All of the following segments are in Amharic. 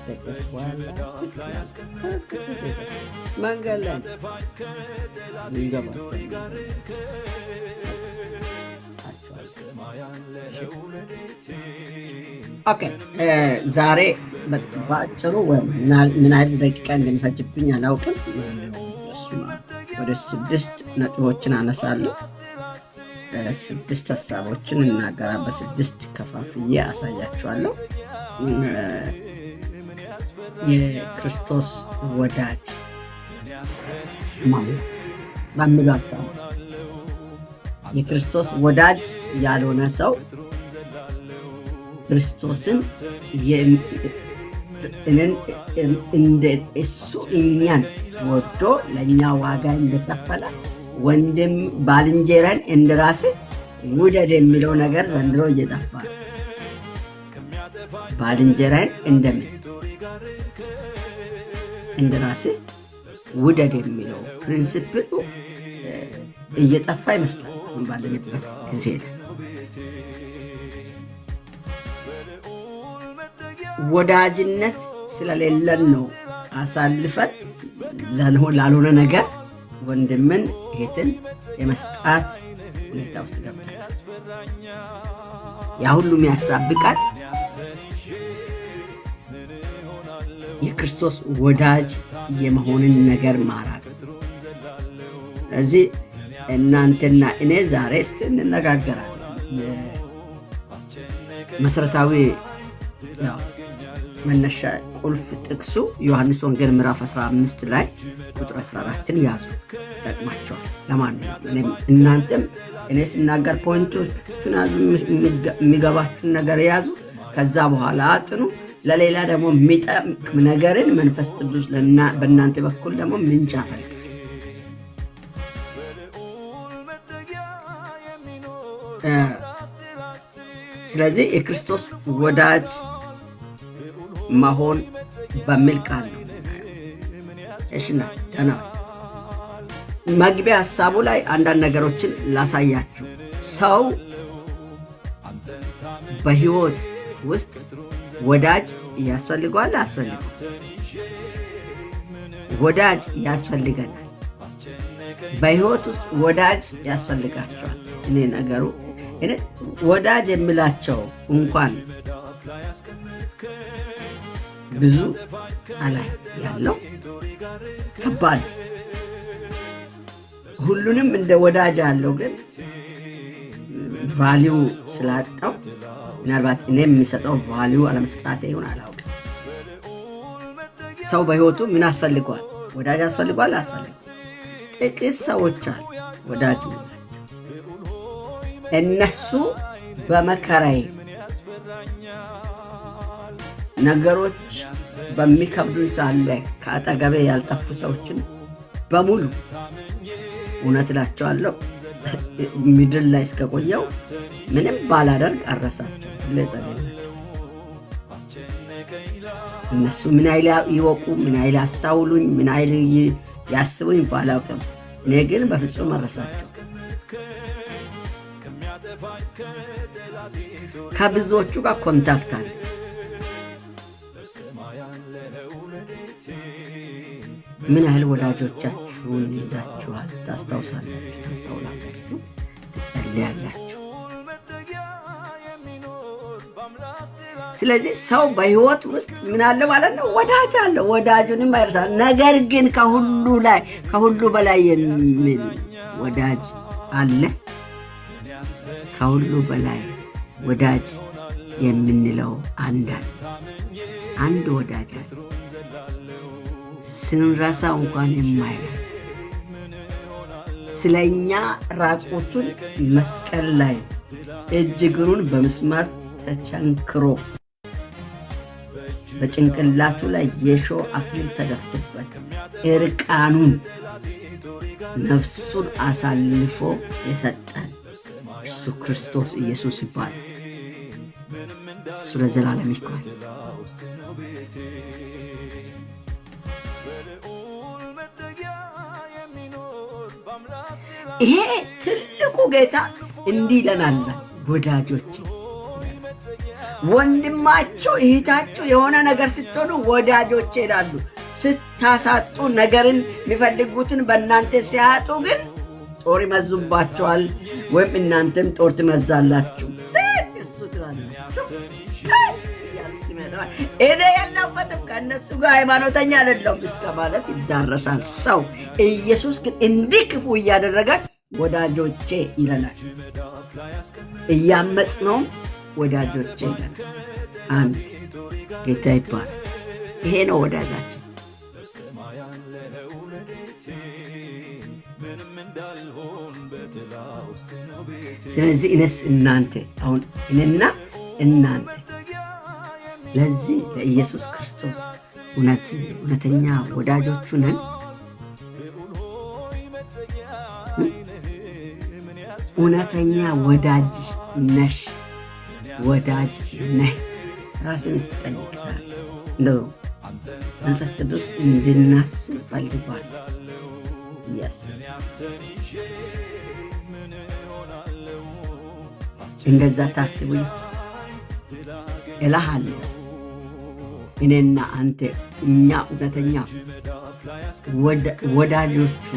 ከጥቂት በኋላ መንገድ ላይ ይገባል። ኦኬ ዛሬ በአጭሩ ምን ያህል ደቂቃ እንደሚፈጅብኝ አላውቅም። ወደ 6 ነጥቦችን አነሳለሁ። 6 ሀሳቦችን እናገራ በ6 ከፋፍዬ አሳያችኋለሁ። የክርስቶስ ወዳጅ ማለት በሚለው ሀሳብ የክርስቶስ ወዳጅ ያልሆነ ሰው ክርስቶስን እሱ እኛን ወዶ ለእኛ ዋጋ እንደከፈለ ወንድም ባልንጀራን እንደራስህ ውደድ የሚለው ነገር ዘንድሮ እየጠፋ ባልንጀራን እንደራስህ ውደድ የሚለው ፕሪንሲፕሉ እየጠፋ ይመስላል ባለንበት ጊዜ። ወዳጅነት ስለሌለን ነው አሳልፈን ላልሆነ ነገር ወንድምን እህትን የመስጣት ሁኔታ ውስጥ ገብተናል። ያ ሁሉም ያሳብቃል። የክርስቶስ ወዳጅ የመሆንን ነገር ማራቅ። ስለዚህ እናንተና እኔ ዛሬ እስቲ እንነጋገራለን። መሰረታዊ መነሻ ቁልፍ ጥቅሱ ዮሐንስ ወንጌል ምዕራፍ 15 ላይ ቁጥር 14ን ያዙ፣ ይጠቅማቸዋል። ለማንኛውም እናንተም እኔ ስናገር ፖይንቶቹን ያዙ፣ የሚገባችሁን ነገር ያዙ። ከዛ በኋላ አጥኑ። ለሌላ ደግሞ የሚጠቅም ነገርን መንፈስ ቅዱስ በእናንተ በኩል ደግሞ ምንጭ ያፈልጋል። ስለዚህ የክርስቶስ ወዳጅ መሆን በሚል ቃል ነው። እሺና ደህና መግቢያ ሐሳቡ ላይ አንዳንድ ነገሮችን ላሳያችሁ። ሰው በህይወት ውስጥ ወዳጅ ያስፈልገዋል። ወዳጅ ያስፈልገናል። በህይወት ውስጥ ወዳጅ ያስፈልጋቸዋል። እኔ ወዳጅ የሚላቸው እንኳን ብዙ አላይ ያለው ከባድ ሁሉንም እንደ ወዳጅ ያለው ግን ቫልዩ ስላጣው ምናልባት እኔ የሚሰጠው ቫልዩ አለመስጣቴ ይሆን አላውቅም። ሰው በህይወቱ ምን ያስፈልገዋል? ወዳጅ ያስፈልገዋል። ጥቂት ሰዎች አሉ ወዳጅ የሚላቸው። እነሱ በመከራዬ ነገሮች በሚከብዱን ሳለ ከአጠገቤ ያልጠፉ ሰዎችን በሙሉ እውነት እላቸዋለሁ ምድር ላይ እስከቆየው ምንም ባላደርግ አረሳቸው። ለጸለይናቸው እነሱ ምን አይል ይወቁ፣ ምን አይል አስተውሉኝ፣ ምን አይል ያስቡኝ ባላውቅም እኔ ግን በፍጹም አረሳቸው። ከብዙዎቹ ጋር ኮንታክት አለ። ምን ያህል ወዳጆቻችሁን ይዛችኋል? ታስታውላላችሁ፣ ትጸልያላችሁ። ስለዚህ ሰው በህይወት ውስጥ ምን አለ ማለት ነው? ወዳጅ አለ። ወዳጁንም አይረሳም። ነገር ግን ከሁሉ በላይ የሚል ወዳጅ አለ። ከሁሉ በላይ ወዳጅ የምንለው አንድ ወዳጅ አለ። ስንረሳ እንኳን የማይረሳ ስለኛ ራቁቱን መስቀል ላይ እጅ እግሩን በምስማር ተቸንክሮ በጭንቅላቱ ላይ የሾህ አክሊል ተደፍቶበት እርቃኑን ነፍሱን አሳልፎ የሰጠን እሱ ክርስቶስ ኢየሱስ ይባላል። እሱ ለዘላለም ይክበር። ይሄ ትልቁ ጌታ እንዲህ ይለናል፣ ወዳጆቼ ወንድማችሁ እህታችሁ የሆነ ነገር ስትሆኑ ወዳጆቼ ይላሉ። ስታሳጡ ነገርን የሚፈልጉትን በእናንተ ሲያጡ ግን ጦር ይመዙባቸዋል፣ ወይም እናንተም ጦር ትመዛላችሁ። እሱ ትላላችሁ እኔ ያለሁበትም ከእነሱ ጋር ሃይማኖተኛ አይደለሁም እስከ ማለት ይዳረሳል ሰው። ኢየሱስ ግን እንዲህ ክፉ እያደረገ ወዳጆቼ ይለናል። እያመጽነውም ወዳጆቼ ይለናል። አንድ ጌታ ይባላል። ይሄ ነው ወዳጃችን። ስለዚህ እኔስ እናንተ አሁን እኔና እናንተ ለዚህ ለኢየሱስ ክርስቶስ እውነተኛ ወዳጆቹ ነን። እውነተኛ ወዳጅ ነሽ፣ ወዳጅ ነህ። ራስን ስትጠይቅታል እንደው መንፈስ ቅዱስ እንድናስብ ፈልጓል። እንደዛ ታስቡ እልሃለሁ። እኔና አንተ እኛ እውነተኛ ወዳጆቹ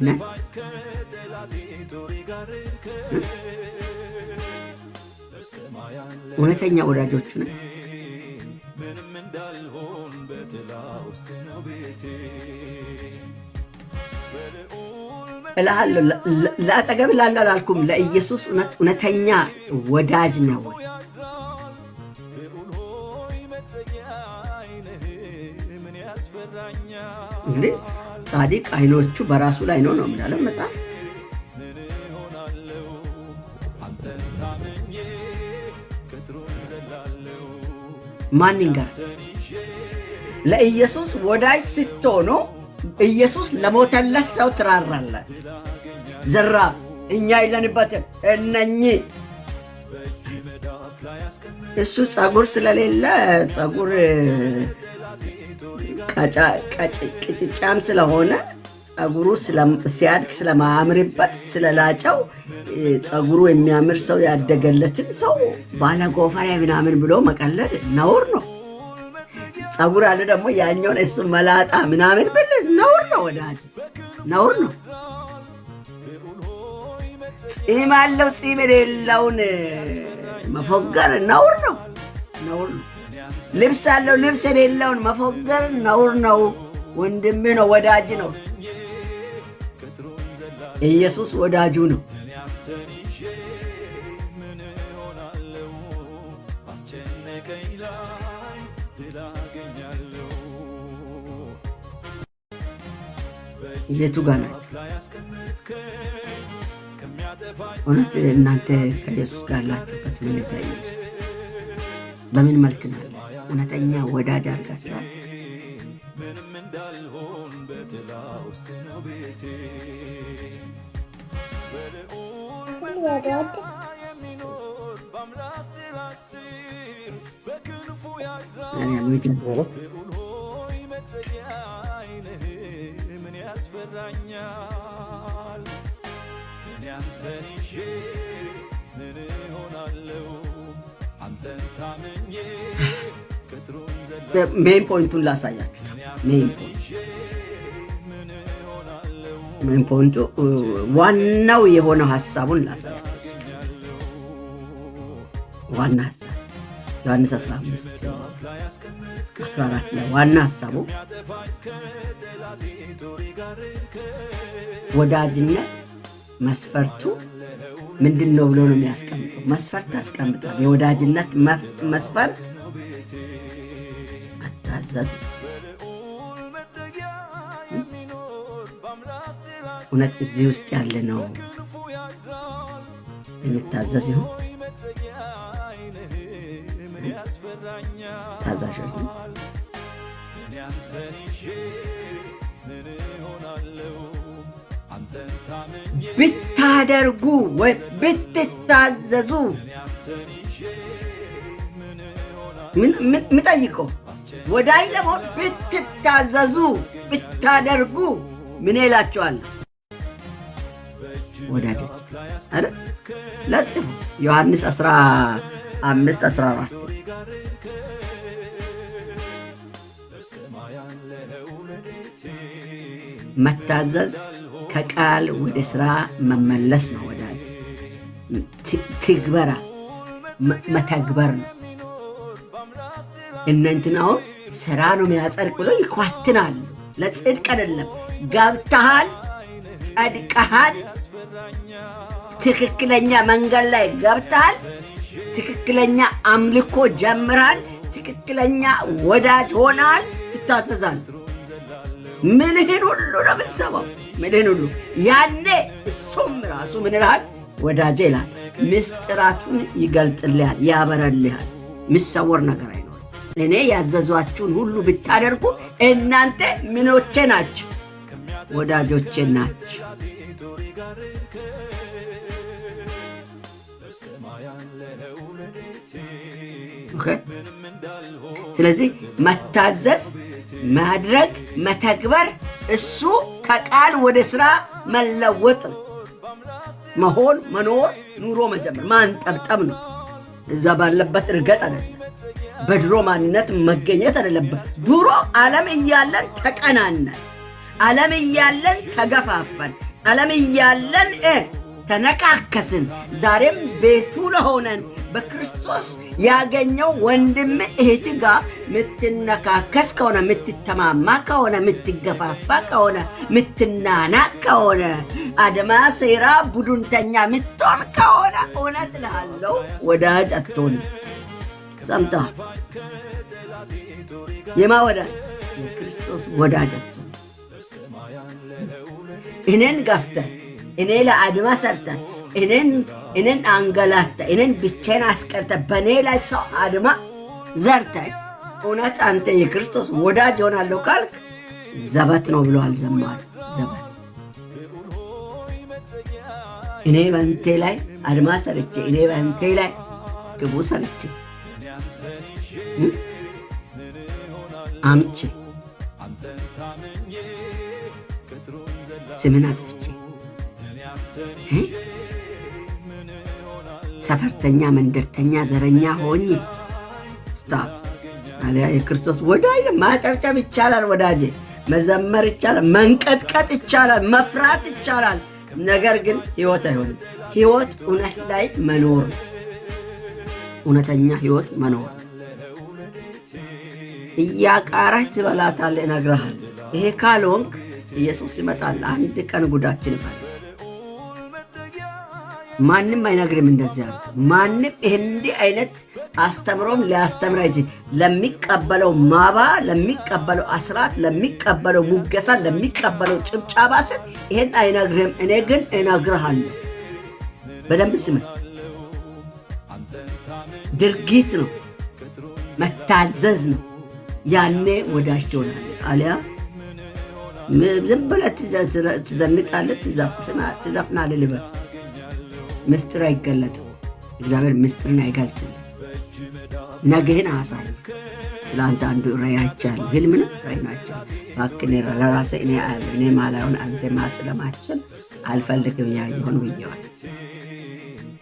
ነን። እውነተኛ ወዳጆቹ ነን እልሃለሁ። ለአጠገብ ላለ አላልኩም፣ ለኢየሱስ እውነተኛ ወዳጅ ነው። እንግዲህ ጻድቅ አይኖቹ በራሱ ላይ ነው የሚለው መጽሐፍ። ማንን ጋር ለኢየሱስ ወዳጅ ስትሆኑ ኢየሱስ ለሞተለት ሰው ትራራላችሁ። ዘራ እኛ የለንበትም እነኚህ እሱ ጸጉር ስለሌለ ጸጉር ቅጭጫም ስለሆነ ጸጉሩ ሲያድግ ስለማያምርበት ስለላጨው ጸጉሩ የሚያምር ሰው ያደገለትን ሰው ባለ ጎፈሬ ምናምን ብሎ መቀለድ ነውር ነው። ጸጉር አለ ደግሞ ያኛውን እሱ መላጣ ምናምን ብል ነውር ነው። ወዳጅ ነውር ነው። ጺም አለው ጺም የሌለውን መፎገር ነውር ነው። ነውር ነው። ልብስ አለው ልብስ የሌለውን መፎገር ነውር ነው። ወንድምህ ነው፣ ወዳጅ ነው። ኢየሱስ ወዳጁ ነው። የቱ ጋር ናችሁ? እውነት እናንተ ከኢየሱስ ጋር ያላችሁበት ሁኔታ በምን መልክ ነው? እውነተኛ ወዳጅ አድርጋችኋል? ሜን ፖይንቱን ላሳያችሁ። ሜን ፖይንቱ ዋናው የሆነው ሐሳቡን ላሳያችሁ። ዋና ሐሳብ ዮሐንስ 15:14 ላይ ዋና ሐሳቡ ወዳጅነት መስፈርቱ ምንድን ነው ብሎ ነው የሚያስቀምጠው። መስፈርት አስቀምጧል። የወዳጅነት መስፈርት መታዘዝ። እውነት እዚህ ውስጥ ያለ ነው የሚታዘዝ ይሁን? ታዛዦች ነው። ብታደርጉ ወይ ብትታዘዙ ምጠይቀው ወዳጅ ለመሆን ብትታዘዙ ብታደርጉ ምን ይላቸዋል? ወዳጆች አይደል? ለጥፉ ዮሐንስ 5:14 መታዘዝ ከቃል ወደ ሥራ መመለስ ነው ወዳጅ። ትግበራ መተግበር ነው። እነንትናው ሥራ ነው የሚያጸድቅ ብሎ ይኳትናሉ። ለጽድቅ አይደለም። ገብተሃል፣ ጸድቀሃል፣ ትክክለኛ መንገድ ላይ ገብተሃል፣ ትክክለኛ አምልኮ ጀምራል፣ ትክክለኛ ወዳጅ ሆናል፣ ትታዘዛል። ምልህን ሁሉ ነው የምትሰማው፣ ምልህን ሁሉ ያኔ እሱም ራሱ ምን ይልሃል? ወዳጄ ይልሃል። ምስጢራቱን ይገልጥልሃል፣ ያበረልሃል። የሚሰወር ነገር አይኖርም። እኔ ያዘዟችሁን ሁሉ ብታደርጉ እናንተ ምኖቼ ናችሁ? ወዳጆቼ ናችሁ። ስለዚህ መታዘዝ፣ ማድረግ፣ መተግበር እሱ ከቃል ወደ ሥራ መለወጥ ነው። መሆን፣ መኖር፣ ኑሮ መጀመር ማንጠብጠብ ነው። እዛ ባለበት እርገጥ አይደለም። በድሮ ማንነት መገኘት አይደለም። ድሮ ዓለም እያለን ተቀናነን፣ ዓለም እያለን ተገፋፈን፣ ዓለም እያለን ተነካከስን። ዛሬም ቤቱ ለሆነን በክርስቶስ ያገኘው ወንድም እህት ጋር ምትነካከስ ከሆነ፣ ምትተማማ ከሆነ፣ ምትገፋፋ ከሆነ፣ ምትናናቅ ከሆነ፣ አድማ ሴራ ቡድንተኛ ምትሆን ከሆነ እውነት እልሃለሁ ወዳጅ አትሆንም። ሰምተሃል? የማ ወዳጅ? የክርስቶስ ወዳጅ አትሆንም። እኔን ገፍተህ፣ እኔ ለአድማ ሰርተህ፣ እኔን አንገላተ፣ እኔን ብቻዬን አስቀርተ፣ በእኔ ላይ ሰው አድማ ዘርተ እውነት አንተ የክርስቶስ ወዳጅ ይሆናለሁ ካልክ ዘበት ነው ብለዋል ዘማሪ። ዘበት። እኔ በንቴ ላይ አድማ ሰርቼ፣ እኔ በንቴ ላይ ግቡ ሰርቼ አምቼ ስምን አጥፍቼ ሰፈርተኛ፣ መንደርተኛ፣ ዘረኛ ሆኜ ስታፕ አሊያ የክርስቶስ ወዳጅ ማጨብጨብ ይቻላል ወዳጄ፣ መዘመር ይቻላል፣ መንቀጥቀጥ ይቻላል፣ መፍራት ይቻላል። ነገር ግን ሕይወት አይሆንም። ሕይወት እውነት ላይ መኖር ነው። እውነተኛ ሕይወት መኖር እያቃራች ትበላታለህ፣ እነግርሃለሁ። ይሄ ካልሆንክ ኢየሱስ ይመጣል። አንድ ቀን ጉዳችን ይፋል። ማንም አይነግርም እንደዚያ። ማንም እንዲህ አይነት አስተምሮም ሊያስተምር አይችል። ለሚቀበለው ማባ፣ ለሚቀበለው አስራት፣ ለሚቀበለው ሙገሳ፣ ለሚቀበለው ጭብጫባ ስል ይሄን አይነግርም። እኔ ግን እነግርሃለሁ። በደንብ ስማ። ድርጊት ነው፣ መታዘዝ ነው። ያኔ ወዳጅ ትሆናለህ። አሊያ ዝም ብለህ ትዘንጣለህ፣ ትዘፍናለህ ልበል። ምስጢር አይገለጥም። እግዚአብሔር ምስጢርን አይገልጥም። ነገህን አሳይ። ስለአንተ አንዱ ራእይ አይቻለሁ፣ ህልምንም ራእይ ናቸው። እባክህ ለራሴ እኔ አያለሁ፣ እኔ ማላየውን አንተ ማስለማችን አልፈልግም። ያየሆን ብየዋል።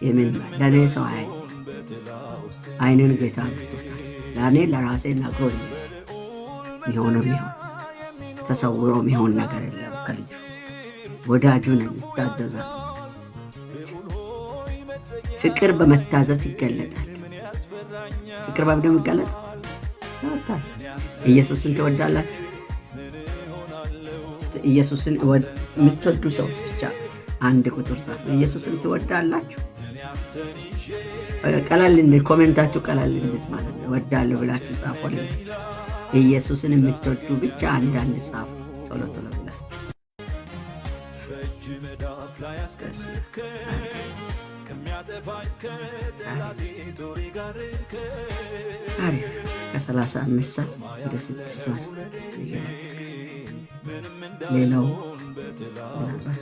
የምን ለእኔ ሰው አያይ አይንን ጌታ አምጥቶታል። ለእኔ ለራሴ ነግሮኝ ሚሆነው ሚሆን ተሰውሮ ሚሆን ነገር የለም። ከልጁ ወዳጁ ነኝ፣ ይታዘዛል። ፍቅር በመታዘዝ ይገለጣል። ፍቅር በምንድን ይገለጣል? ኢየሱስን ትወዳላችሁ? ኢየሱስን የምትወዱ ሰው ብቻ አንድ ቁጥር ጻፉ። ኢየሱስን ትወዳላችሁ? ቀላል እንደ ኮሜንታችሁ ቀላል እንዴት ማለት ነው። ወዳለሁ ብላችሁ ጻፉልኝ። ኢየሱስን የምትወዱ ብቻ አንዳንድ ጻፉ። ቶሎ ቶሎ ብላችሁ አሪፍ። ከ35 ሰዓት ወደ 6 ሰዓት ሌላው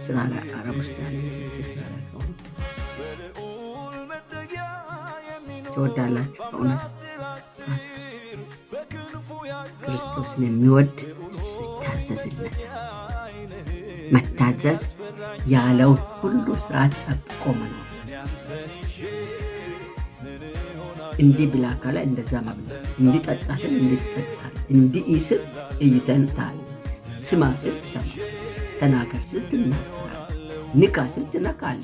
ስራ ላይ አረብ ውስጥ ያለ ስራ ላይ ከሆኑ ትወዳላችሁ። በእውነት ክርስቶስን የሚወድ እሱ ይታዘዝለታል። መታዘዝ ያለውን ሁሉ ስርዓት ጠብቆ መኖር። እንዲህ ብላ ካለ እንደዛ መብላት፣ እንዲጠጣ ስል እንድትጠጣል፣ እንዲህ ስል እይተንታል፣ ስማ ስል ትሰማል፣ ተናገር ስል ትናገራል፣ ንካ ስል ትነካል፣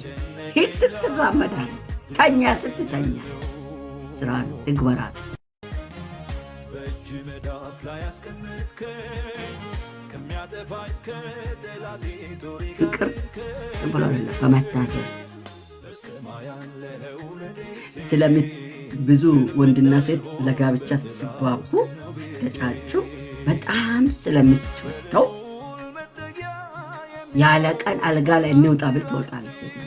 ሂድ ስል ትራመዳል፣ ተኛ ስል ትተኛ። ስራ ነው፣ ትግበራ ነው። ፍቅር ብሎ በመታዘዝ ብዙ ወንድና ሴት ለጋብቻ ሲባቡ ስተጫጩ በጣም ስለምትወደው ያለ ቀን አልጋ ላይ እንውጣ ብል ትወጣለች ሴትዮ።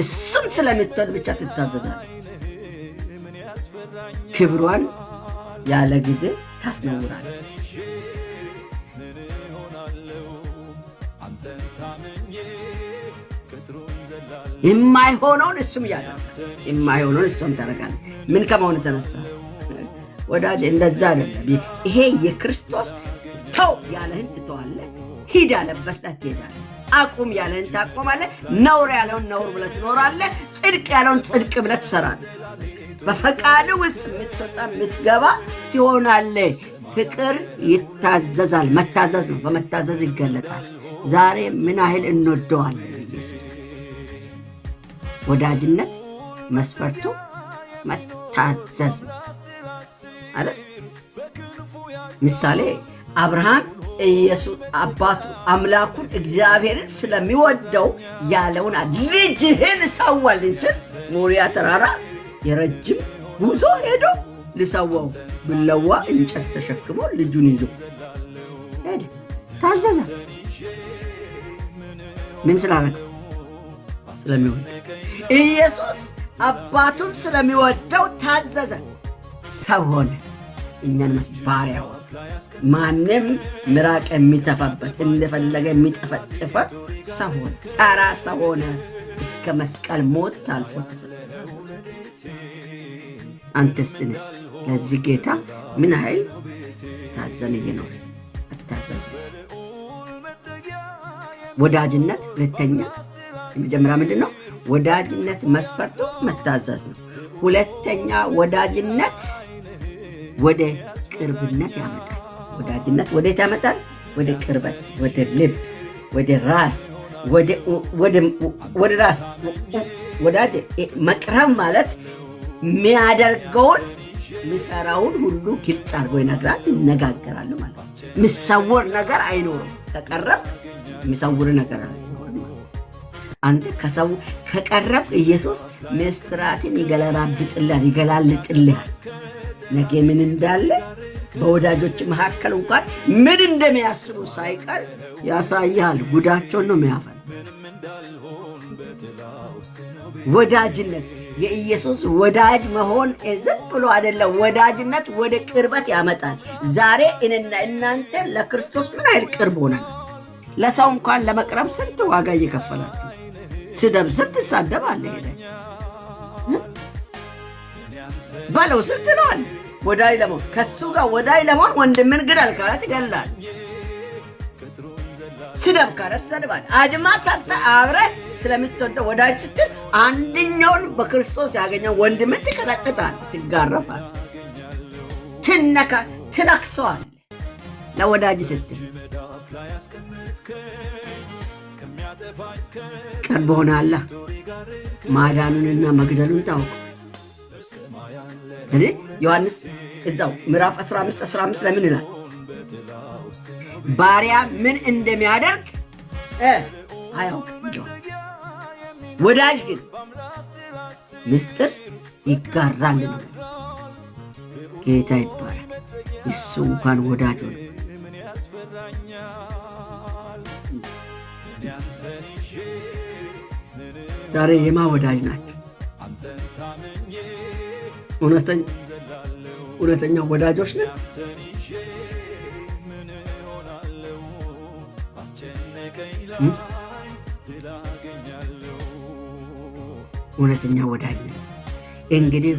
እሱም ስለምትወድ ብቻ ትታዘዛለች። ክብሯን ያለ ጊዜ ታስነውራለች። የማይሆነውን እሱም ያደርጋል፣ የማይሆነውን እሱም ታደርጋለች። ምን ከመሆን ተነሳ ወዳጅ? እንደዛ አይደለም። ይሄ የክርስቶስ ተው ያለህን ትተዋለህ፣ ሂድ ያለበት ላይ ትሄዳለህ፣ አቁም ያለህን ታቆማለህ፣ ነውር ያለውን ነውር ብለህ ትኖራለህ፣ ጽድቅ ያለውን ጽድቅ ብለህ ትሰራለህ። በፈቃድ ውስጥ የምትወጣ የምትገባ ትሆናለህ። ፍቅር ይታዘዛል። መታዘዝ ነው፣ በመታዘዝ ይገለጣል። ዛሬ ምን ያህል እንወደዋለን ኢየሱስ። ወዳጅነት መስፈርቱ መታዘዝ ነው አይደል? ምሳሌ አብርሃም ኢየሱስ አባቱ አምላኩን እግዚአብሔርን ስለሚወደው ያለውን ልጅህን ሰዋልኝ ስል ሞሪያ ተራራ የረጅም ጉዞ ሄዶ ልሰዋው ብለዋ እንጨት ተሸክሞ ልጁን ይዞ ሄደ። ታዘዘ። ምን ስላደረገ? ስለሚወደው። ኢየሱስ አባቱን ስለሚወደው ታዘዘ፣ ሰው ሆነ። እኛን ባሪያው ማንም ምራቅ የሚተፋበት እንደፈለገ የሚጠፈጥፈ ሰው ሆነ። ተራ ሰው ሆነ። እስከ መስቀል ሞት ታልፎ ተሰጠ። አንተስንስ ለዚህ ጌታ ምን ያህል ታዘን እየኖረ? አታዘዙ። ወዳጅነት ሁለተኛ፣ የመጀመሪያ ምንድን ነው? ወዳጅነት መስፈርቱ መታዘዝ ነው። ሁለተኛ ወዳጅነት ወደ ቅርብነት ያመጣል። ወዳጅነት ወዴት ያመጣል? ወደ ቅርበት፣ ወደ ልብ፣ ወደ ራስ፣ ወደ ራስ። ወዳጅ መቅረብ ማለት የሚያደርገውን የሚሰራውን ሁሉ ግልጽ አድርጎ ይነግራል፣ ይነጋገራል ማለት ነው። የሚሰውር ነገር አይኖርም። ከቀረብ የሚሰውር ነገር አይኖርም። አንተ ከቀረብ ኢየሱስ ምስጢራትን ይገለባብጥልሃል፣ ይገላልጥልሃል። ነገ ምን እንዳለ በወዳጆች መካከል እንኳን ምን እንደሚያስቡ ሳይቀር ያሳያል። ጉዳቸውን ነው የሚያፈል። ወዳጅነት የኢየሱስ ወዳጅ መሆን ዝም ብሎ አይደለም። ወዳጅነት ወደ ቅርበት ያመጣል። ዛሬ እኔና እናንተ ለክርስቶስ ምን ያህል ቅርብ ሆነን፣ ለሰው እንኳን ለመቅረብ ስንት ዋጋ እየከፈላችሁ ስደብ ስንት ትሳደባለህ፣ ሄደ ባለው ስንት ነው አለ ወዳጅ ለመሆን። ከሱ ጋር ወዳጅ ለመሆን ወንድምን ግደል ካለ ትገድላለህ፣ ስደብ ካለ ትሰድባለህ። አድማት ሳታ አብረህ ስለምትወደው ወዳጅ ስትል አንደኛውን በክርስቶስ ያገኘው ወንድምን ትቀጠቅጣለህ፣ ትጋረፋለህ፣ ትነክሰዋለህ። ለወዳጅ ስትል ቅርብ ሆናላ። ማዳኑንና መግደሉን ታውቁ። እንዴ ዮሐንስ እዛው ምዕራፍ 15 ለምን ይላል? ባሪያ ምን እንደሚያደርግ አያውቅም። ወዳጅ ግን ምስጢር ይጋራል ነው። ጌታ ይባላል። እሱ እንኳን ወዳጅ ሆነ። ዛሬ የማ ወዳጅ ናቸው? እውነተኛ ወዳጆች ነን? እውነተኛ ወዳጅ ነን። እንግዲህ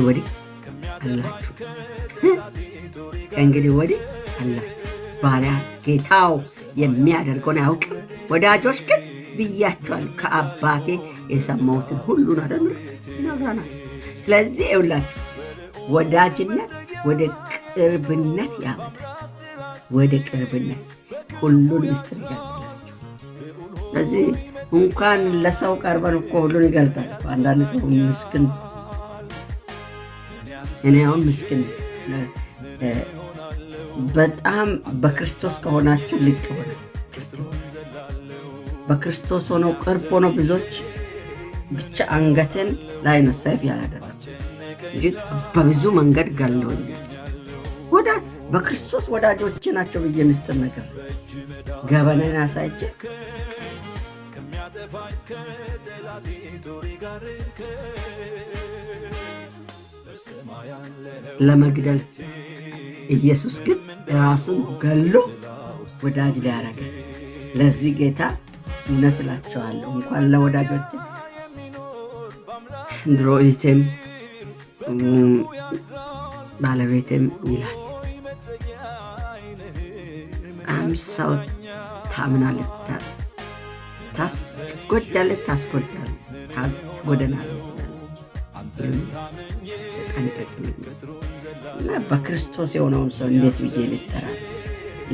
ወዲህ አላችሁ፣ ከእንግዲህ ወዲህ አላችሁ። ባሪያ ጌታው የሚያደርገውን አያውቅም። ወዳጆች ግን ብያቸዋል። ከአባቴ የሰማሁትን ሁሉን አይደል ይነግረናል። ስለዚህ ይኸውላችሁ ወዳጅነት ወደ ቅርብነት ያመጣል። ወደ ቅርብነት ሁሉን ምስጢር ይገልጥላችሁ። ስለዚህ እንኳን ለሰው ቀርበን እኮ ሁሉን ይገልጣል። አንዳንድ ሰው ምስኪን፣ እኔ አሁን ምስኪን በጣም በክርስቶስ ከሆናችሁ ልቅ ሆነ ክፍት በክርስቶስ ሆነው ቅርብ ሆነው ብዙዎች ብቻ አንገትን ላይ ነው ሰይፍ ያላደረጉ እንጂ በብዙ መንገድ ገለውኛል። በክርስቶስ ወዳጆቼ ናቸው ብዬ ምስጢር ነገር ገበናን አሳይቼ ለመግደል ኢየሱስ ግን ራሱን ገሎ ወዳጅ ሊያረገ። ለዚህ ጌታ እውነት እላቸዋለሁ እንኳን ለወዳጆች ድሮ ኢቴም ባለቤቴም ይላል አምሳው ታምናለህ፣ ትጎዳለህ፣ ታስጎዳለህ፣ ትጎደናለህ እና በክርስቶስ የሆነውን ሰው እንዴት ብዬ ልጠራ?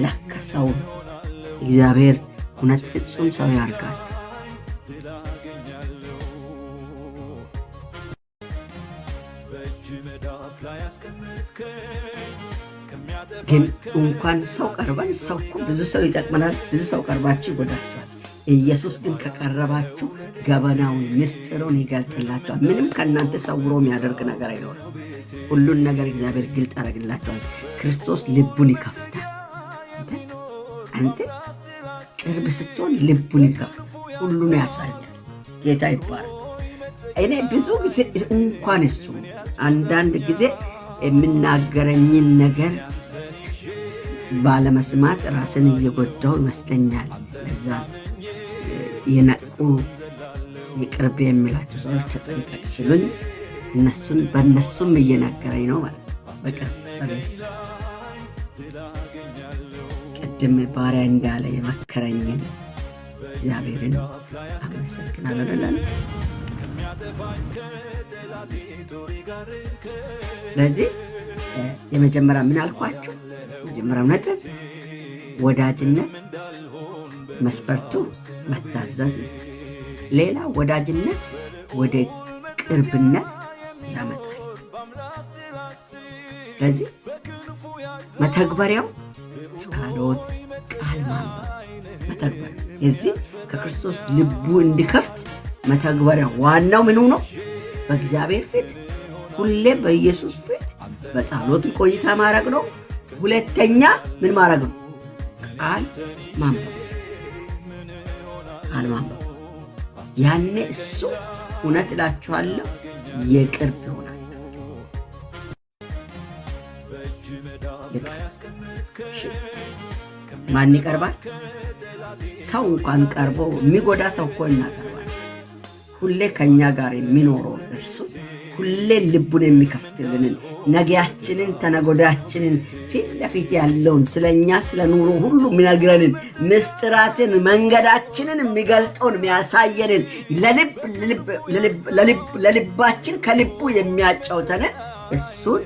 ለካ ሰው እግዚአብሔር እውነት ፍጹም ሰው ያርጋል። ግን እንኳን ሰው ቀርበን ሰው እኮ ብዙ ሰው ይጠቅመናል። ብዙ ሰው ቀርባችሁ ይጎዳችኋል። ኢየሱስ ግን ከቀረባችሁ ገበናውን ምስጢሩን ይገልጥላችኋል። ምንም ከእናንተ ሰውሮ የሚያደርግ ነገር አይኖርም። ሁሉን ነገር እግዚአብሔር ግልጥ ያደርግላችኋል። ክርስቶስ ልቡን ይከፍታል። አንተ ቅርብ ስትሆን ልቡን ይከፍታል፣ ሁሉን ያሳያል። ጌታ ይባላል። እኔ ብዙ ጊዜ እንኳን እሱ አንዳንድ ጊዜ የምናገረኝን ነገር ባለመስማት ራስን እየጎዳው ይመስለኛል። ለዛ የነቁ የቅርብ የሚላቸው ሰዎች ተጠንቀቅ ሲሉኝ በእነሱም እየነገረኝ ነው ማለት ነው። በቅርብ በቤት ቅድም ባሪያ እንዳለ የመከረኝን እግዚአብሔርን አመሰግናለሁ። ስለዚህ የመጀመሪያ ምን አልኳችሁ? የመጀመሪያው ነጥብ ወዳጅነት መስፈርቱ መታዘዝ ነው። ሌላ ወዳጅነት ወደ ቅርብነት ያመጣል። ስለዚህ መተግበሪያው ጸሎት፣ ቃል ማንበብ መተግበሪያ የዚህ ከክርስቶስ ልቡ እንዲከፍት መተግበሪያው ዋናው ምኑ ነው? በእግዚአብሔር ፊት ሁሌ በኢየሱስ ፊት በጸሎት ቆይታ ማድረግ ነው። ሁለተኛ ምን ማድረግ ነው? ቃል ማንበብ። ቃል ማንበብ ያኔ እሱ እውነት እላችኋለሁ የቅርብ ይሆናል። ማን ይቀርባል? ሰው እንኳን ቀርቦ የሚጎዳ ሰው እኮ እናቀርባል። ሁሌ ከኛ ጋር የሚኖረው እርሱ ሁሌ ልቡን የሚከፍትልንን ነገያችንን ተነጎዳችንን ፊት ለፊት ያለውን ስለኛ ስለ ኑሮ ሁሉ የሚነግረንን ምስጢራትን መንገዳችንን የሚገልጠውን የሚያሳየንን ለልባችን ከልቡ የሚያጫውተንን እሱን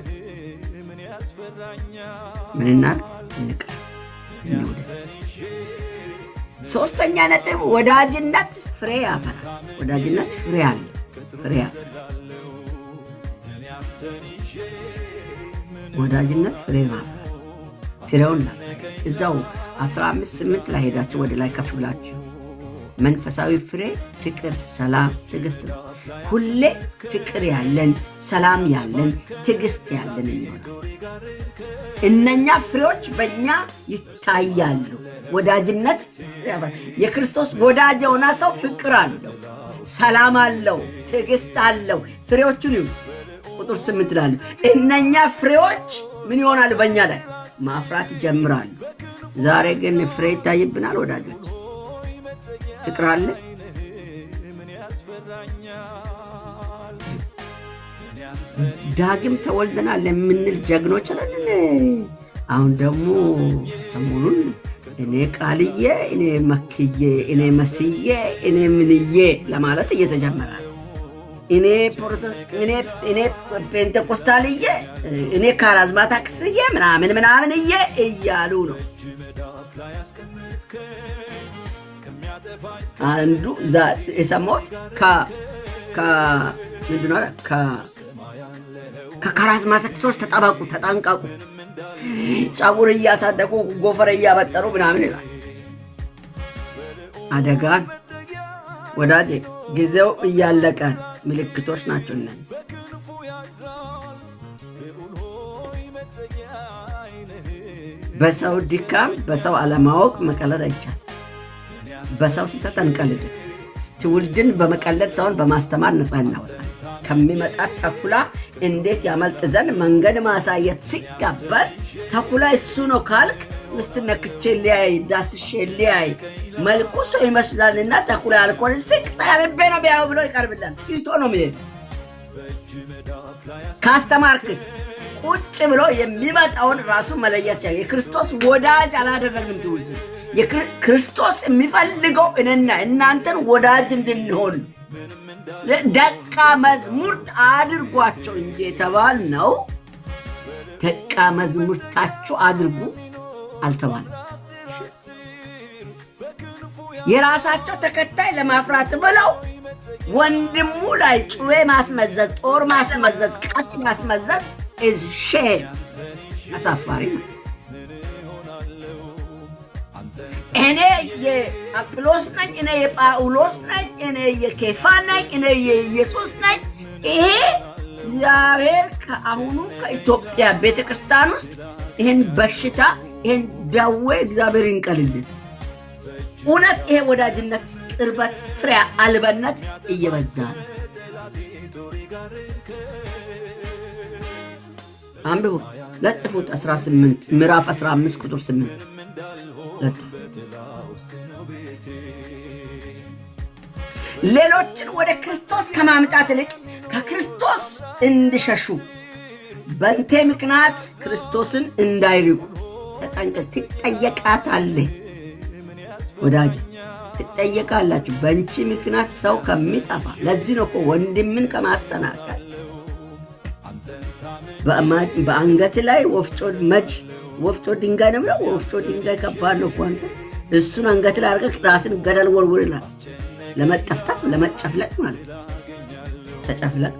ምንና እንቀር እንውደድ። ሶስተኛ ነጥብ ወዳጅነት ፍሬ ያፈራል። ወዳጅነት ፍሬ አለ። ፍሬ ያፈራል። ወዳጅነት ፍሬ ያፈራል። ፍሬውን እዛው 15:8 ላይ ሄዳችሁ ወደ ላይ ከፍ ብላችሁ መንፈሳዊ ፍሬ ፍቅር፣ ሰላም፣ ትዕግስት ነው። ሁሌ ፍቅር ያለን፣ ሰላም ያለን፣ ትዕግስት ያለን ይሆናል። እነኛ ፍሬዎች በእኛ ይታያሉ። ወዳጅነት የክርስቶስ ወዳጅ የሆነ ሰው ፍቅር አለው፣ ሰላም አለው፣ ትዕግስት አለው። ፍሬዎቹን ይሁን ቁጥር 8 ላሉ እነኛ ፍሬዎች ምን ይሆናሉ? በእኛ ላይ ማፍራት ይጀምራሉ። ዛሬ ግን ፍሬ ይታይብናል። ወዳጆች ፍቅር አለ። ዳግም ተወልደናል የምንል ጀግኖች አይደለን? አሁን ደግሞ ሰሞኑን እኔ ቃልዬ፣ እኔ መክዬ፣ እኔ መስዬ፣ እኔ ምንዬ ለማለት እየተጀመረ ነው። እኔ ፔንቴኮስታልዬ፣ እኔ ካራዝማታክስዬ ምናምንዬ እያሉ ነው። አንዱ የሰማሁት ምንድነው ከካራዝማቲኮች ተጠንቀቁ፣ ጸጉር እያሳደጉ ጎፈር እያበጠሩ ምናምን ይላል። አደጋን ወዳጄ፣ ጊዜው እያለቀ ምልክቶች ናቸው እነዚህ። በሰው ድካም በሰው አለማወቅ መቀለድ አይቻል። በሰው ስህተት አንቀልድ። ትውልድን በመቀለድ ሰውን በማስተማር ነፃ እናወጣል። ከሚመጣ ተኩላ እንዴት ያመልጥ ዘንድ መንገድ ማሳየት ሲገባል ተኩላ እሱ ነው ካልክ ውስጥ ነክቼ ሊያይ ዳስሼ ሊያይ መልኩ ሰው ይመስላልና ተኩላ ያልኮን ዝቅ ጠርቤ ነው ቢያው ብሎ ይቀርብላል። ጢቶ ነው የሚሄድ። ካስተማርክስ ቁጭ ብሎ የሚመጣውን ራሱ መለየት ይችላል። የክርስቶስ ወዳጅ አላደረግም ትውልድ። ክርስቶስ የሚፈልገው እኔና እናንተን ወዳጅ እንድንሆን ደቀ መዝሙርት አድርጓቸው እንጂ የተባልነው ደቀ መዝሙርታችሁ አድርጉ አልተባለም። የራሳቸው ተከታይ ለማፍራት ብለው ወንድሙ ላይ ጩቤ ማስመዘዝ፣ ጦር ማስመዘዝ፣ ቀስ ማስመዘዝ is shame። አሳፋሪ ነው። እኔ የአጵሎስ ነኝ፣ እኔ የጳውሎስ ነኝ፣ እኔ የኬፋ ነኝ፣ እኔ የኢየሱስ ነኝ። ይሄ እግዚአብሔር ከአሁኑ ከኢትዮጵያ ቤተክርስቲያን ውስጥ ይህን በሽታ ይህን ደዌ እግዚአብሔር ይንቀልልን። እውነት ይሄ ወዳጅነት፣ ቅርበት፣ ፍሬ አልበነት እየበዛ ነው። አንብቡ፣ ለጥፉት። 18 ምዕራፍ 15 ቁጥር 8 ለጥፉ። ሌሎችን ወደ ክርስቶስ ከማምጣት ይልቅ ከክርስቶስ እንዲሸሹ በእንቴ ምክንያት ክርስቶስን እንዳይርቁ ተጠንቀቅ። ትጠየቃታለህ ወዳጅ፣ ትጠየቃላችሁ። በእንቺ ምክንያት ሰው ከሚጠፋ ለዚህ ነው እኮ ወንድምን ከማሰናከል በአንገት ላይ ወፍጮ ድንጋይ ነው ብለው። ወፍጮ ድንጋይ ከባድ ነው እኮ አንተ። እሱን አንገት ላይ አድርገህ ራስን ገደል ወርውር ይላል። ለመጠፍጠፍ ለመጨፍለቅ ማለት ተጨፍለቅ።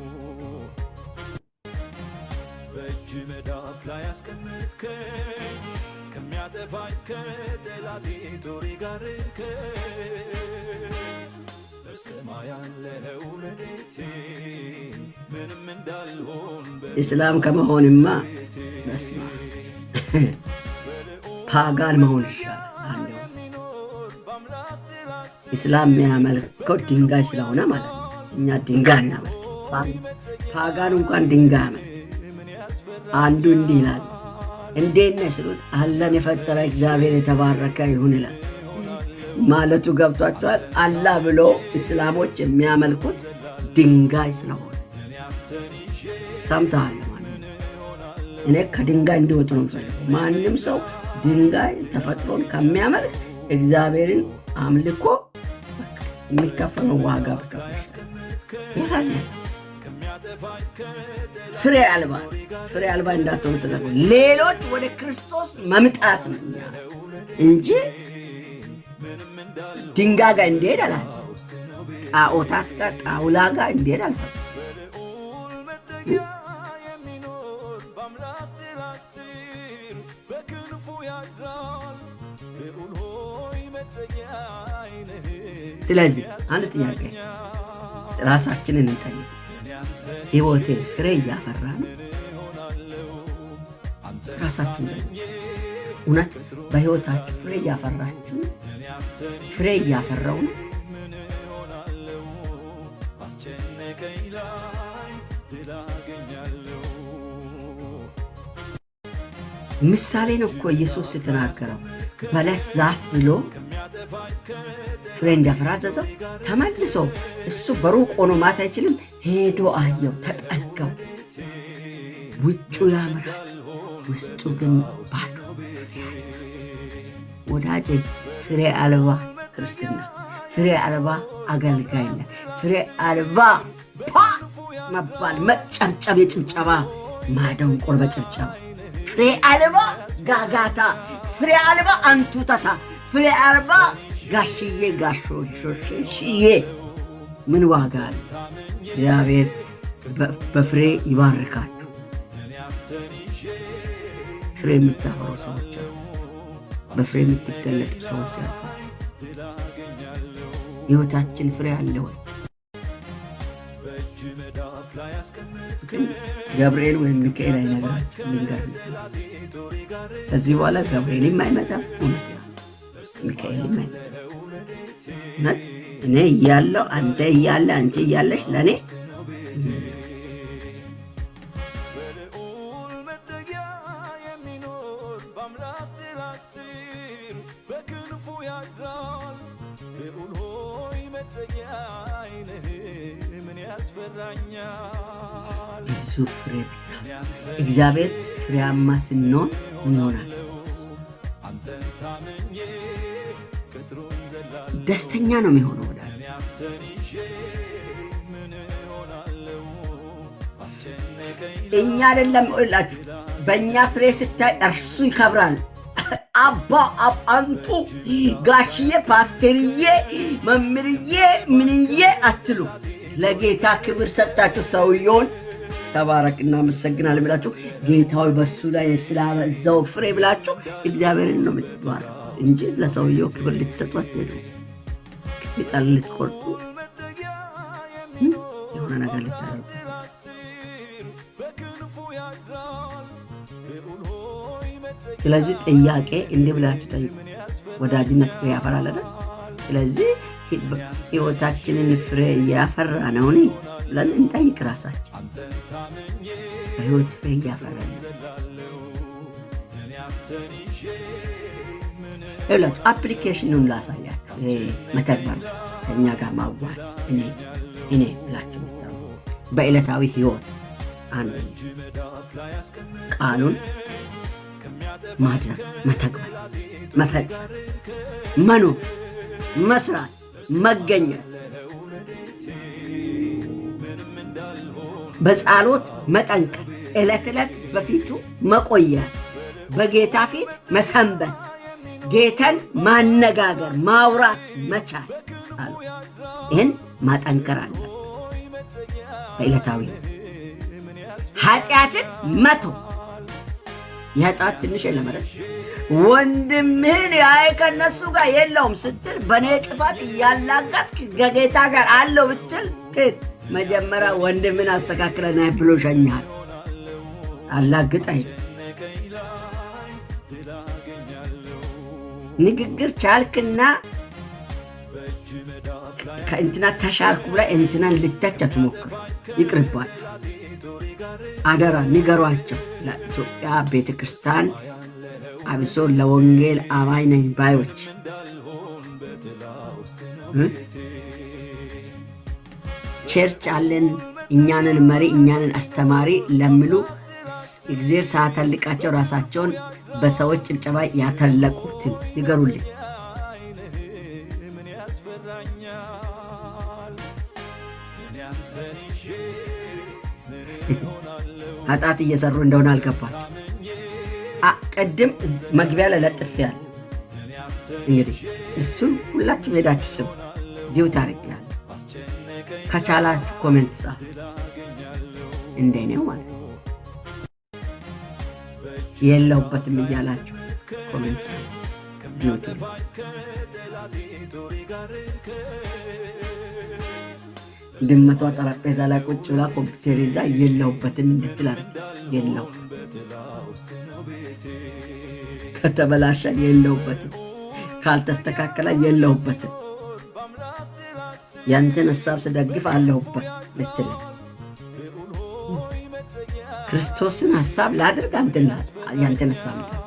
ኢስላም ከመሆንማ በስማ ፓጋን መሆን ይሻላል። ኢስላም የሚያመልከው ድንጋይ ስለሆነ ማለት ነው። እኛ ድንጋይ እናመልክ። ፓጋን እንኳን ድንጋይ አመልክ። አንዱ እንዲህ ይላል፣ እንዴት ነህ ስሉት አላህን የፈጠረ እግዚአብሔር የተባረከ ይሁን ይላል። ማለቱ ገብቷቸዋል። አላህ ብሎ እስላሞች የሚያመልኩት ድንጋይ ስለሆነ ሰምተሃል ማለት ነው። እኔ ከድንጋይ እንዲወጡ ነው የምፈልገው። ማንም ሰው ድንጋይ ተፈጥሮን ከሚያመልክ እግዚአብሔርን አምልኮ የሚከፈለው ዋጋ ብከፍል ይላል። ፍሬ አልባ እንዳትሆኑ ተደርጎ ሌሎች ወደ ክርስቶስ መምጣት ነው እንጂ ድንጋይ ጋር እንዲሄድ አላስብ። ጣዖታት ጋር ጣውላ ጋር እንዲሄድ አልፈቅድም። ስለዚህ አንድ ጥያቄ ራሳችንን እንጠይቅ። ሕይወቴ ፍሬ እያፈራ ነው? ራሳችሁን እውነት በሕይወታችሁ ፍሬ እያፈራችሁ? ፍሬ እያፈራው ነው? ምሳሌ ነው እኮ ኢየሱስ የተናገረው። በለስ ዛፍ ብሎ ፍሬ እንዲያፈራ አዘዘው። ተመልሶ እሱ በሩቅ ሆኖ ማየት አይችልም። ሄዶ አየው፣ ተጠጋው። ውጩ ያምራል፣ ውስጡ ግን ባዶ። ወዳጅ ወዳጅ ፍሬ አልባ ክርስትና፣ ፍሬ አልባ አገልጋይነት፣ ፍሬ አልባ መባል፣ መጨብጨብ፣ የጭብጨባ ማደንቆር በጭብጨባ፣ ፍሬ አልባ ጋጋታ፣ ፍሬ አልባ አንቱተታ፣ ፍሬ አልባ ጋሽዬ ጋሾሽዬ ምን ዋጋ አለ? እግዚአብሔር በፍሬ ይባርካችሁ። ፍሬ የምታፈሩ ሰዎች አሉ። በፍሬ የምትገለጡ ሰዎች አሉ። ሕይወታችን ፍሬ አለ ወይ? ገብርኤል ወይም ሚካኤል አይነግራችሁ ልንገር። ከዚህ በኋላ ገብርኤልም አይመጣም፣ እውነት ሚካኤልም አይመጣም። እውነት እኔ እያለሁ አንተ እያለ አንቺ እያለሽ ለእኔ ብዙ ፍሬ እግዚአብሔር ፍሬያማ ስንሆን ምን ይሆናል? ደስተኛ ነው የሚሆነው። ወዳጅ እኛ አይደለም እላችሁ፣ በእኛ ፍሬ ስታይ እርሱ ይከብራል። አባ አንቱ ጋሽዬ፣ ፓስተርዬ፣ መምርዬ፣ ምንዬ አትሉ። ለጌታ ክብር ሰጣችሁ። ሰውየውን ተባረክ እናመሰግናለን ብላችሁ ጌታዊ በሱ ላይ ስላበዛው ፍሬ ብላችሁ እግዚአብሔርን ነው የምትባረኩት እንጂ ለሰውየው ክብር ልትሰጡ አትሄዱ። ቅጠል ልትቆርጡ የሆነ ነገር ልታደርጉ። ስለዚህ ጥያቄ እንዲህ ብላችሁ ጠይቁ። ወዳጅነት ፍሬ ያፈራል አይደል? ስለዚህ ሕይወታችንን ፍሬ እያፈራ ነውን ብለን እንጠይቅ ራሳችን። በሕይወት ፍሬ እያፈራ ነው? ይኸውላችሁ አፕሊኬሽኑን ላሳያችሁ። መተግበር ከእኛ ጋር ማዋል እኔ ብላችሁ በዕለታዊ ሕይወት አንድ ቃሉን ማድረግ፣ መተግበር፣ መፈጸም፣ መኖር፣ መስራት፣ መገኘት፣ በጸሎት መጠንከር፣ ዕለት ዕለት በፊቱ መቆየት፣ በጌታ ፊት መሰንበት፣ ጌታን ማነጋገር፣ ማውራት መቻል፣ ይህን ማጠንከር አለ። በዕለታዊ ኃጢአትን መተው። የኃጢአት ትንሽ የለመረች ወንድምህን ያይ ከነሱ ጋር የለውም ስትል በእኔ ጥፋት እያላጋጥክ ከጌታ ጋር አለው ብትል መጀመሪያ ወንድምን አስተካክለና ብሎ ሸኛል። አላግጠኝ ንግግር ቻልክና ከእንትና ተሻልኩ ብላ እንትናን ልተች አትሞክር። ይቅርባችሁ፣ አደራ ንገሯቸው። ለኢትዮጵያ ቤተ ክርስቲያን አብሶ ለወንጌል አማኝ ነኝ ባዮች ቸርች አለን እኛንን መሪ እኛንን አስተማሪ ለሚሉ እግዚአብሔር ሳያተልቃቸው ራሳቸውን በሰዎች ጭብጨባ ያተለቁትን ንገሩልኝ። ኃጢአት እየሰሩ እንደሆነ አልገባቸው። ቅድም መግቢያ ላይ ለጥፌያለሁ። እንግዲህ እሱን ሁላችሁም ሄዳችሁ ስሙ። ዲዩት አድርጌያለሁ። ከቻላችሁ ኮሜንት ጻፉ፣ እንደኔው ማለት ነው። የለውበትም እያላችሁ ኮሜንት ጻፉ። ዲዩት ድመቷ ጠረጴዛ ላይ ቁጭ ብላ ኮምፒውተር ይዛ የለውበትም እንድትል የለው ከተበላሸ የለውበትም፣ ካልተስተካከለ የለውበትም። ያንተን ሐሳብ ስደግፍ አለሁበት ልትል ክርስቶስን ሐሳብ ላድርግ አንተን ያንተን ሐሳብ ልጠብቅ።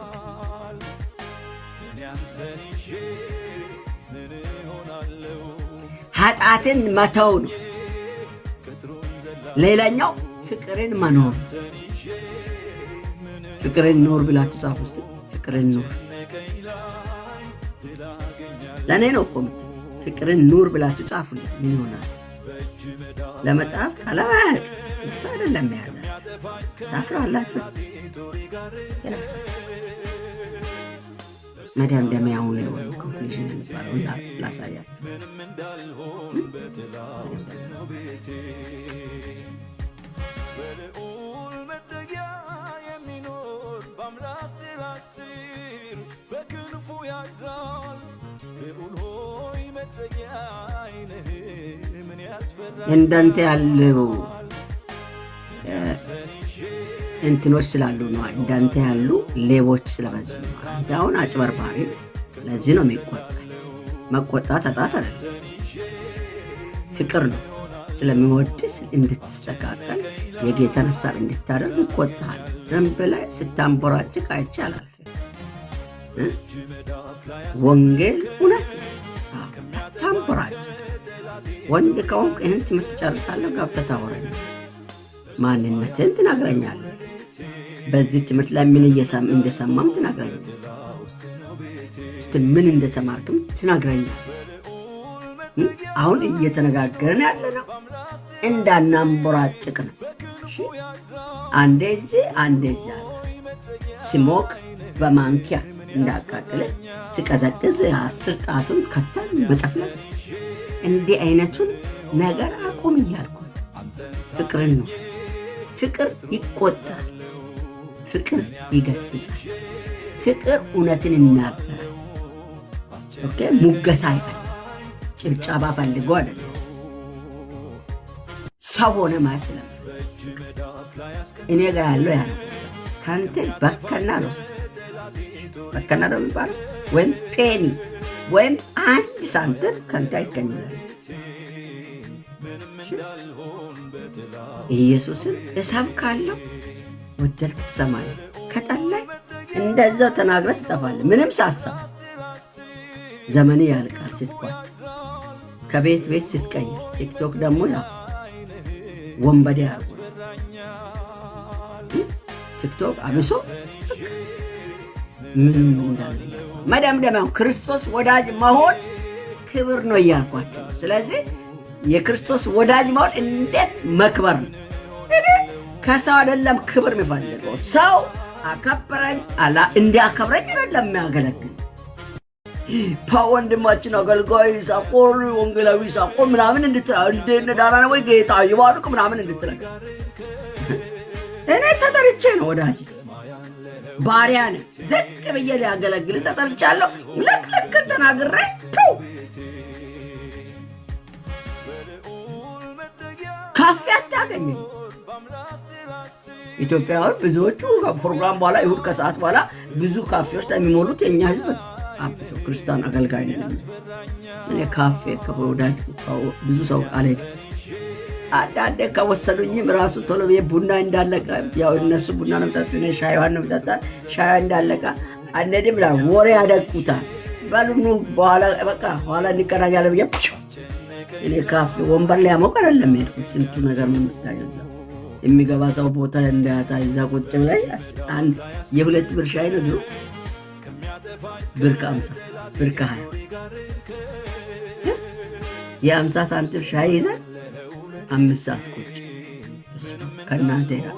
ኃጢአትን መተው ነው። ሌላኛው ፍቅርን መኖር። ፍቅርን ኖር ብላችሁ ጻፉ እስቲ። ፍቅርን ኖር። ለእኔ ነው እኮ ፍቅርን ኑር ብላችሁ ጻፉልኝ። ምን ይሆናል? ለመጽሐፍ ቀለም አያውቅ እስክሪብቶ አይደለም ያዘ ታፍራላችሁ። መደምደሚያውን የሆኑ ኮንክሉዥን የሚባለውን ላሳያችሁ። እንዳንተ ያለው እንትኖች ስላሉ ነው። እንዳንተ ያሉ ሌቦች ስለበዙ ነው። አንተ አሁን አጭበርባሪ፣ ለዚህ ነው የሚቆጣ። መቆጣት አጣት አይደለም፣ ፍቅር ነው። ስለሚወድስ እንድትስተካከል የጌታን ሐሳብ እንድታደርግ ይቆጣል። ዝም ብለህ ስታንቦራጭቅ አይቻላል። ወንጌል እውነት ነው። ታንቦራጭቅ ወንድ ከሆንክ ይህን ትምህርት ጨርሳለሁ፣ ገብተህ ታወራኛለህ፣ ማንነትህን ትነግረኛለህ፣ በዚህ ትምህርት ላይ ምን እንደሰማም ትነግረኛለህ፣ እስቲ ምን እንደተማርክም ትነግረኛለህ። አሁን እየተነጋገርን ያለ ነው እንዳናንቦራጭቅ ነው። አንዴ እዚህ አንዴ እዚያ ሲሞቅ በማንኪያ እንዳቃጥለ ሲቀዘቅዝ 10 ጣቱን ከተን መጨፍለቅ። እንዲህ አይነቱን ነገር አቁም እያልኩ ፍቅርን ነው። ፍቅር ይቆጣል፣ ፍቅር ይገስጻል፣ ፍቅር እውነትን ይናገራል። ኦኬ፣ ሙገሳ አይፈልግም፣ ጭብጨባ ፈልጎ አይደለም። ሰው ሆነ ማስለም እኔ ጋር ያለው ያ ነው። ካንተ በከና ነው በከና ነው የሚባለው ወይም ፔኒ ወይም 1 ሳንቲም ካንተ አይገኝም። ኢየሱስን እሰብካለሁ፣ ወደድክ ትሰማለህ፣ ከጠላህ እንደዛው ተናግረህ ትጠፋለህ። ምንም ሳሰብ ዘመን ያልቃል ስትቋጥ፣ ከቤት ቤት ስትቀይር። ቲክቶክ ደግሞ ያው ወንበዴ አርጎ ቲክቶክ አብሶ ምን እንዳለ መደምደሚያው ክርስቶስ ወዳጅ መሆን ክብር ነው እያልኳቸው። ስለዚህ የክርስቶስ ወዳጅ መሆን እንዴት መክበር ነው። ከሰው አይደለም ክብር የሚፈልገው። ሰው አከበረኝ አላ እንዲያከብረኝ አይደለም የሚያገለግል። ወንድማችን አገልጋይ ሳቆር ወንጌላዊ ሳቆር ምናምን እንድትዳራ ነው ወይ ጌታ ይባርክ ምናምን እንድትለኝ እኔ ተጠርቼ ነው ወዳጅ ባሪያ ነኝ። ዝቅ ብዬ ሊያገለግል ተጠርቻለሁ። ለክለክ ተናግሬ ካፌ አታገኘኝ። ኢትዮጵያ ብዙዎቹ ፕሮግራም በኋላ ይሁድ ከሰዓት በኋላ ብዙ ካፌዎች ላይ የሚሞሉት የኛ ህዝብ ነው። አብሶ ክርስቲያን አገልጋይ ነኝ። እኔ ካፌ ከወዳጅ ብዙ ሰው አልሄድም። አንዳንዴ ከወሰዱኝም ራሱ ቶሎ ብዬ ቡና እንዳለቀ ያው እነሱ ቡና ነው የሚጠጡ፣ እኔ ሻይዋን ነው የሚጠጣ። ሻይዋ እንዳለቀ አንዴም ብላ ወሬ ያደቁታል። በሉኑ በኋላ በቃ ኋላ እንገናኛለን ብዬ እኔ ካፌ ወንበር ላይ ያሞቅ አይደለም የሄድኩት። ስንቱ ነገር ነው የምታየው። የሚገባ ሰው ቦታ እንዳያጣ እዛ ቁጭ ብላይ አንድ የ2 ብር ሻይ ነው ድሮ ብር ከ50 ብር ከ20 የ50 ሳንቲም ሻይ ይዘን 5 ሰዓት ቁጭ ከእናንተ ያ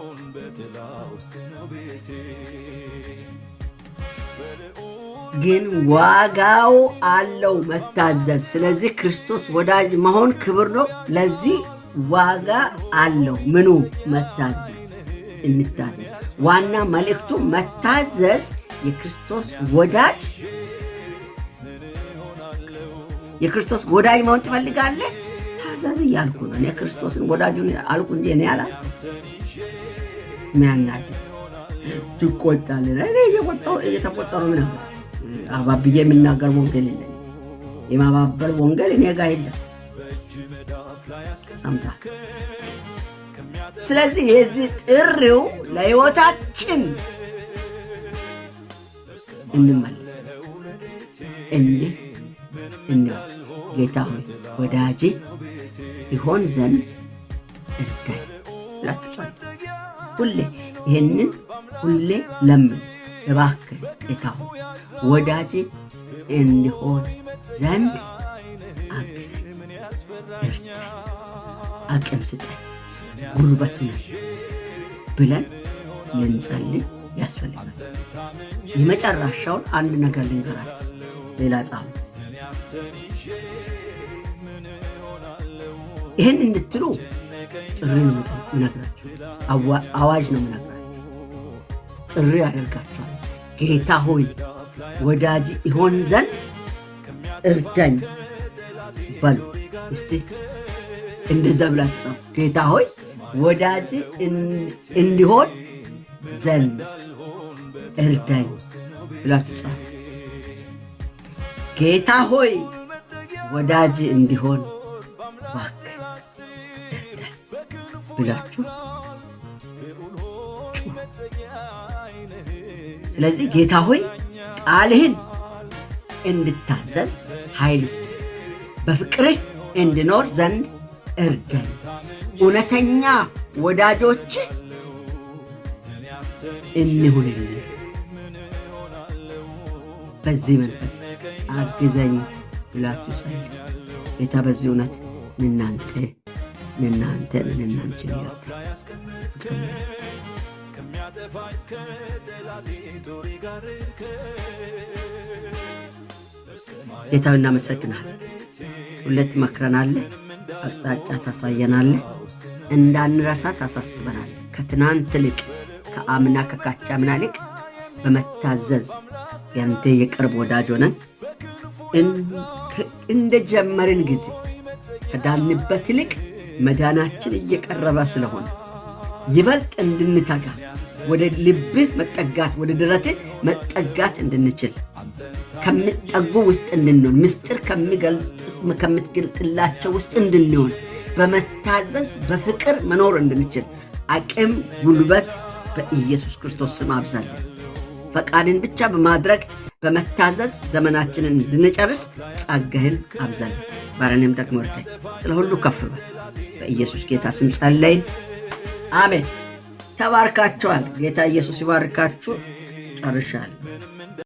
ግን ዋጋው አለው መታዘዝ። ስለዚህ ክርስቶስ ወዳጅ መሆን ክብር ነው። ለዚህ ዋጋ አለው። ምኑ? መታዘዝ። እንታዘዝ። ዋና መልእክቱ መታዘዝ። የክርስቶስ ወዳጅ የክርስቶስ ወዳጅ መሆን ትፈልጋለህ? ታዘዝ እያልኩ ነው። እኔ ክርስቶስን ወዳጁን አልኩ እንጂ እኔ አላ ሚያናድ ትቆጣለህ። እኔ እየተቆጣሁ ነው። ምናምን አባብዬ የምናገር ወንጌል የለኝም። የማባበል ወንጌል እኔ ጋር የለም። ሰምተሃል? ስለዚህ የዚህ ጥሪው ለሕይወታችን እንመለስ። ጌታ ሆይ ወዳጄ ይሆን ዘንድ እርዳኝ ብላችሁ ጸልዩ። ይህንን ሁሌ ለምን እባክህ ጌታ ሆይ ወዳጄ እንዲሆን ዘንድ አግዘኝ፣ እርዳኝ፣ አቅም ስጠኝ፣ ጉልበት ሁነኝ ብለን ልንጸልይ ያስፈልጋል። የመጨረሻውን አንድ ነገር ልንገራችሁ። ሌላ ጻፉ። ይህን እንድትሉ ጥሪ ነው የምነግራችሁ። አዋጅ ነው የምነግራችሁ። ጥሪ ያደርጋችኋል። ጌታ ሆይ ወዳጅ ይሆን ዘንድ እርዳኝ በሉ። እስቲ እንደዛ ብላችሁ ጻፉ። ጌታ ሆይ ወዳጅ እንዲሆን ዘንድ እርዳኝ ብላችሁ ጻፉ። ጌታ ሆይ ወዳጅ እንዲሆን እባክህ እርዳኝ ብላችሁ ጩሁ። ስለዚህ ጌታ ሆይ ቃልህን እንድታዘዝ ኃይል ስጠኝ፣ በፍቅርህ እንድኖር ዘንድ እርዳኝ፣ እውነተኛ ወዳጆች እንሁንልህ። በዚህ መንፈስ አግዘኝ ብላችሁ ጸልዩ። ጌታ በዚህ እውነት እናንተን ይርዳል። ጌታዊ እናመሰግናለን። ሁለት መክረናለህ፣ አቅጣጫ ታሳየናለህ፣ እንዳንረሳ ታሳስበናለህ። ከትናንት ልቅ ከአምና ከካቻምና ልቅ በመታዘዝ ያንተ የቅርብ ወዳጅ ሆነን እንደጀመርን ጊዜ ከዳንበት ይልቅ መዳናችን እየቀረበ ስለሆነ ይበልጥ እንድንተጋ ወደ ልብህ መጠጋት ወደ ደረትህ መጠጋት እንድንችል ከሚጠጉ ውስጥ እንድንሆን ምስጢር ከምትገልጥላቸው ውስጥ እንድንሆን በመታዘዝ በፍቅር መኖር እንድንችል አቅም ጉልበት በኢየሱስ ክርስቶስ ስም አብዛለን። ፈቃድን ብቻ በማድረግ በመታዘዝ ዘመናችንን እንድንጨርስ ጸጋህን አብዛለን። ባረንም ደግሞ እርዳኝ። ስለ ሁሉ ከፍ በል በኢየሱስ ጌታ ስም ጸለይን፣ አሜን። ተባርካችኋል። ጌታ ኢየሱስ ይባርካችሁ። ጨርሻለሁ።